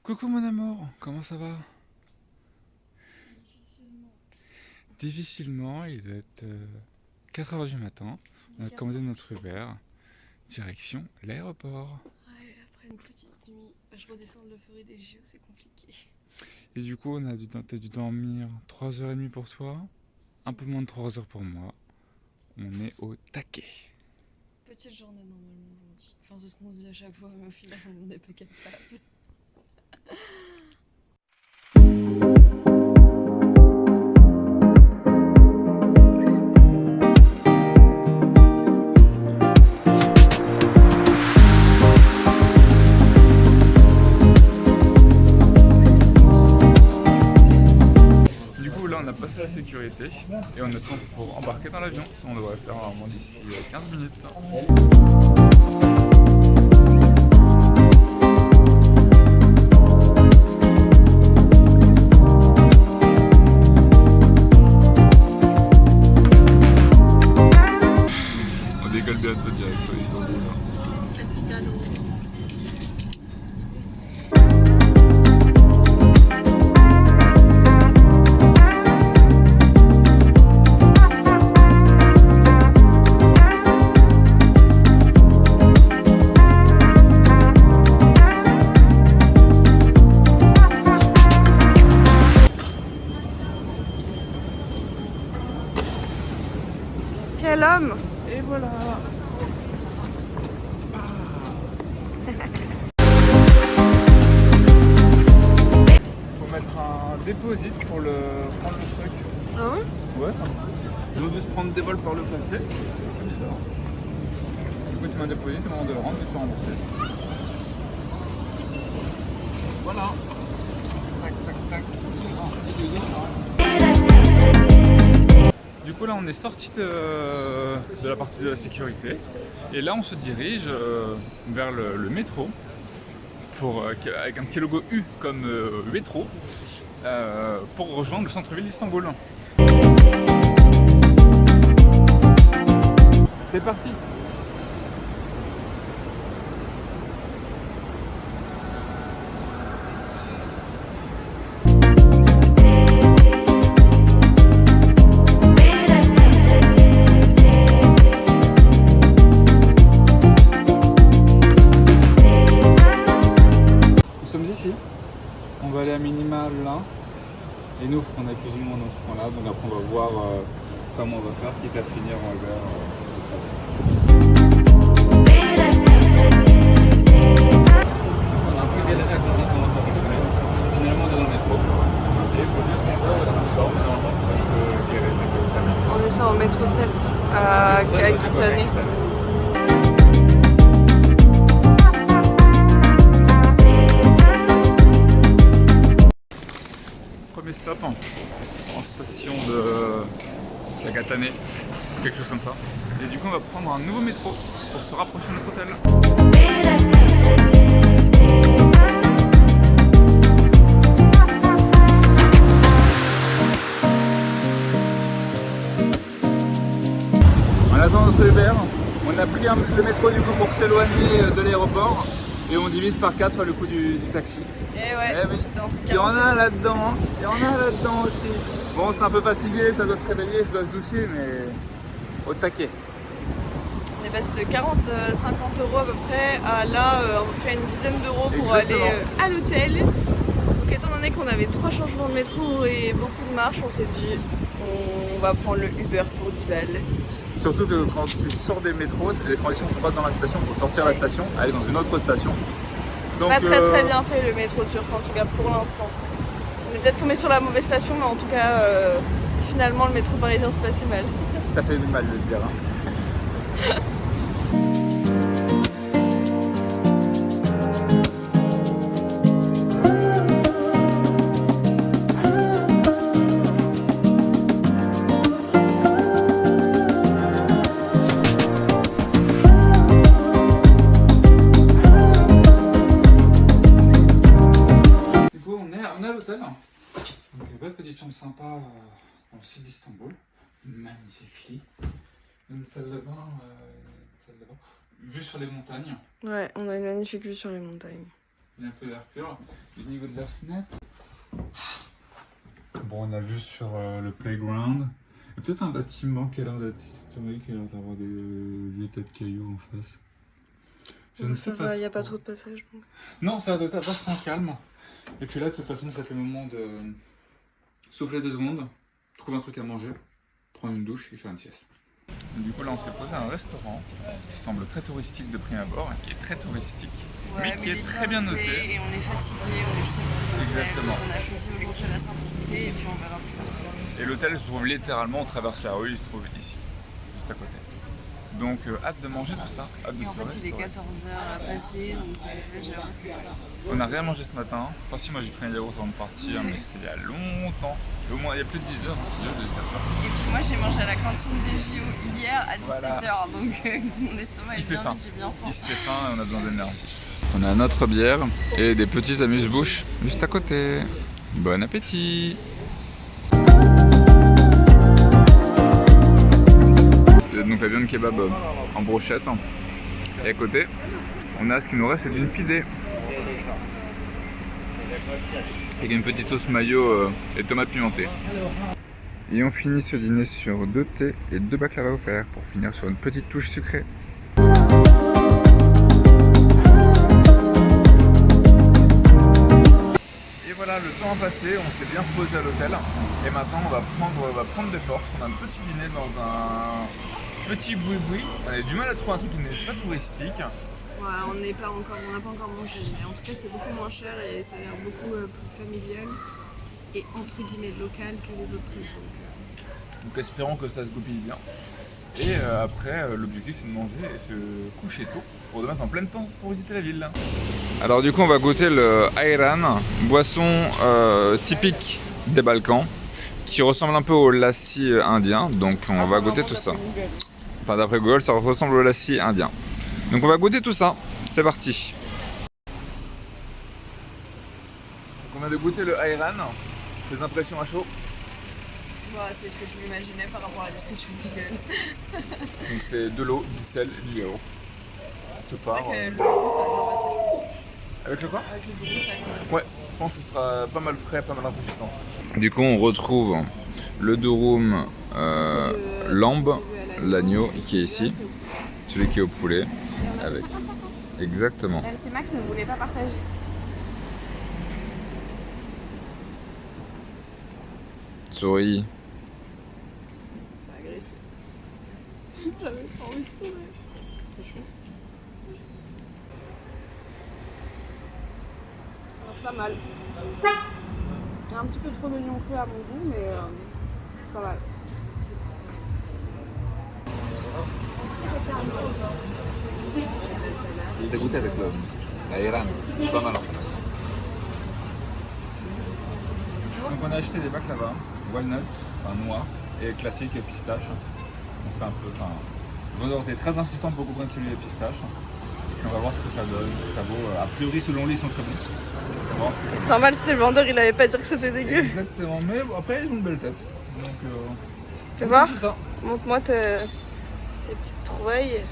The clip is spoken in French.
Coucou mon amour, comment ça va? Difficilement. Difficilement, il doit être 4 heures du matin. On a commandé notre Uber. Uber, direction l'aéroport. Ouais, après une petite nuit, je redescends de l'euphorie des JO, c'est compliqué. Et du coup, t'as dû dormir 3h30 pour toi, un peu moins de 3 heures pour moi. On est au taquet. Petite journée normalement aujourd'hui. Enfin, c'est ce qu'on se dit à chaque fois, mais au final, on n'est pas capable. Du coup, là, on a passé la sécurité et on attend pour embarquer dans l'avion. Ça, on devrait faire normalement d'ici 15 minutes. On décolle bientôt direction Istanbul. Quel homme! Et voilà. Faut mettre un déposit pour prendre le truc. Ah ouais? Ouais, ça. Ils vont juste prendre des vols par le passé. Comme ça. Du coup, tu mets un déposit au moment de le rendre et tu vas rembourser. Voilà. Tac, tac, tac. Du coup, là, on est sorti de la partie de la sécurité. Et là, on se dirige vers le métro. Avec un petit logo U comme métro. Pour rejoindre le centre-ville d'Istanbul. C'est parti! Nous sommes ici. On va aller à minima là. Et nous, il faut qu'on aille plus ou moins dans ce point-là. Donc après, on va voir comment on va faire, quitte à finir en Uber. On a un peu galéré à comprendre comment ça fonctionnait. Finalement, on est dans le métro. Et il faut juste qu'on voit où est-ce qu'on sort. Mais normalement, c'est un peu galère. On descend au métro 7 à Gitane. Premier stop en station de Kagatane, quelque chose comme ça. Et du coup, on va prendre un nouveau métro pour se rapprocher de notre hôtel. En attendant notre Uber, on a pris le métro du coup pour s'éloigner de l'aéroport et on divise par 4 le coût du taxi. Et ouais, mais c'était entre 40 il y en a là-dedans, il y en a là-dedans aussi. Bon, c'est un peu fatigué, ça doit se réveiller, ça doit se doucher, mais au taquet. On est passé de 40-50 euros à peu près à là à peu près une dizaine d'euros pour Exactement. aller à l'hôtel. Donc étant donné qu'on avait 3 changements de métro et beaucoup de marches, on s'est dit on va prendre le Uber pour 10 balles. Surtout que quand tu sors des métros, les transitions ne sont pas dans la station, il faut sortir de la station, aller dans une autre station. Donc, Pas très bien fait le métro turc en tout cas pour l'instant. On est peut-être tombé sur la mauvaise station mais en tout cas finalement le métro parisien c'est pas si mal. ça fait mal de le dire. Hein. Du coup, on est à l'hôtel. Donc, une belle petite chambre sympa dans le sud d'Istanbul. Magnifique lit. Une salle de bain, vue sur les montagnes. Ouais, on a une magnifique vue sur les montagnes. Il y a un peu d'air pur. Au niveau de la fenêtre. Bon, on a vu sur le playground. Il y a peut-être un bâtiment qui a l'air d'être historique, qui a l'air d'avoir des vieux tas de cailloux en face. Je ne sais Ça pas. va, il n'y a pas trop de passage. Donc. Non, ça doit être vachement calme. Et puis là, de toute façon, c'est le moment de souffler 2 secondes, trouver un truc à manger, prendre une douche et faire une sieste. Du coup, là, on s'est posé à un restaurant qui semble très touristique de prime abord, qui est très touristique, mais qui est très bien noté. Et on est fatigué, on est juste à côté de l'hôtel. Exactement. On a choisi aujourd'hui la simplicité et puis on verra plus tard. Et l'hôtel se trouve littéralement, on traverse la rue, il se trouve ici, juste à côté. Donc, hâte de manger tout ça, hâte de Et en se fait, il est restaurer. 14h à passer, donc là, j'avoue que... On n'a rien mangé ce matin. Enfin, si, moi j'ai pris un yaourt avant de partir, mais c'était il y a longtemps. Au moins, il y a plus de 10 heures, hein, déjà de 7 heures. Et puis moi, j'ai mangé à la cantine des JO hier à 17h, Voilà. donc mon estomac Il est fait bien faim. vide, j'ai bien faim. Il se fait faim et on a besoin d'énergie. On a notre bière et des petits amuse-bouches juste à côté. Bon appétit! Donc la viande kebab en brochette. Et à côté, on a ce qui nous reste, c'est d'une pidée. Avec une petite sauce mayo et tomates pimentées. Et on finit ce dîner sur 2 thés et 2 baklava offerts pour finir sur une petite touche sucrée. Et voilà, le temps a passé, on s'est bien reposé à l'hôtel. Et maintenant on va prendre des forces. On a un petit dîner dans un petit boui-boui. On a du mal à trouver un truc qui n'est pas touristique. Ouais, on n'a pas encore mangé, mais en tout cas c'est beaucoup moins cher et ça a l'air beaucoup plus familial et entre guillemets local que les autres trucs. Donc espérons que ça se goupille bien. Et après, l'objectif c'est de manger et se coucher tôt pour demain en plein temps pour visiter la ville. Alors du coup on va goûter le ayran, boisson typique des Balkans, qui ressemble un peu au lassi indien. Donc on va goûter tout ça. Enfin d'après Google ça ressemble au lassi indien. Donc on va goûter tout ça, c'est parti. Donc on vient de goûter le ayran, tes impressions à chaud? Bah, c'est ce que je m'imaginais par rapport à la description Google. Donc c'est de l'eau, du sel et du yaourt. Ce phare. Avec le goût, ça va bien passer, je pense. Avec le quoi? Avec le goût, ça va bien passer. Ouais, je pense que ce sera pas mal frais, pas mal rafraîchissant. Du coup on retrouve le durum lambe, l'agneau qui est ici, celui qui est au poulet. Avec. Exactement. MC Max ne voulait pas partager. Souris. C'est agressif. J'avais pas envie de sourire. C'est chaud. C'est pas mal. Il y a un petit peu trop d'oignon cru à mon goût, mais c'est pas mal. Il est goûté avec le ayran, c'est pas mal. Donc on a acheté des baklava, walnut, enfin noix, et classique et pistache. Donc c'est un peu, enfin, le vendeur était très insistant pour comprendre celui des pistaches. Et on va voir ce que ça donne, ce que ça vaut. A priori selon lui ils sont très bons. On va voir ce que ça C'est normal, c'était le vendeur, il avait pas dit que c'était vaut. dégueu. Exactement, mais bon, après ils ont une belle tête. Donc Tu veux voir? tout ça. Montre-moi tes petites trouvailles.